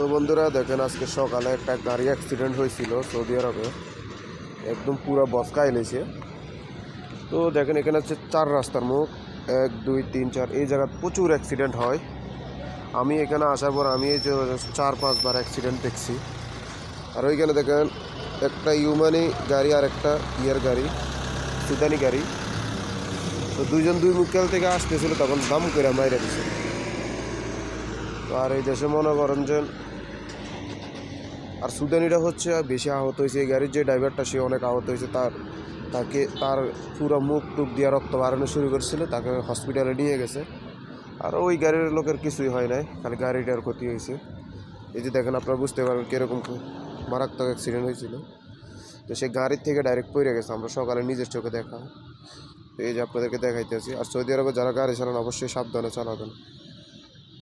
তো বন্ধুরা দেখেন আজকে সকালে একটা গাড়ি অ্যাক্সিডেন্ট হয়েছিল সৌদি আরবে, একদম পুরো বসকা এলেছে। তো দেখেন এখানে হচ্ছে 4 রাস্তার মুখ, 1 2 3 4, এই জায়গায় প্রচুর অ্যাক্সিডেন্ট হয়। আমি এখানে আসার পর আমি এই যে 4-5 বার অ্যাক্সিডেন্ট দেখছি। আর ওইখানে দেখেন একটা ইউমানি গাড়ি আর একটা গাড়ি, সুদানি গাড়ি। তো দুইজন দুই মুখেল থেকে আসতেছিল, তখন দাম করে মাইরে দিছে। তো আর এই দেশে মনে করেন যে আর সুদানিটা হচ্ছে বেশি আহত হয়েছে, এই গাড়ির যে ড্রাইভারটা সে অনেক আহত হয়েছে। তার পুরো মুখ টুক দিয়ে রক্ত বাড়ানো শুরু করছিল, তাকে হসপিটালে নিয়ে গেছে। আর ওই গাড়ির লোকের কিছুই হয় নাই, খালি গাড়িটার ক্ষতি হয়েছে। এই যে দেখেন আপনারা বুঝতে পারবেন কীরকম মারাত্মক অ্যাক্সিডেন্ট হয়েছিল। তো সে গাড়ির থেকে ডাইরেক্ট পড়ে গেছে, আমরা সকালে নিজের চোখে দেখা। তো এই যে আপনাদেরকে দেখাইতেছি। আর সৌদি আরবে যারা গাড়ি চালান অবশ্যই সাবধানে চালাবেন।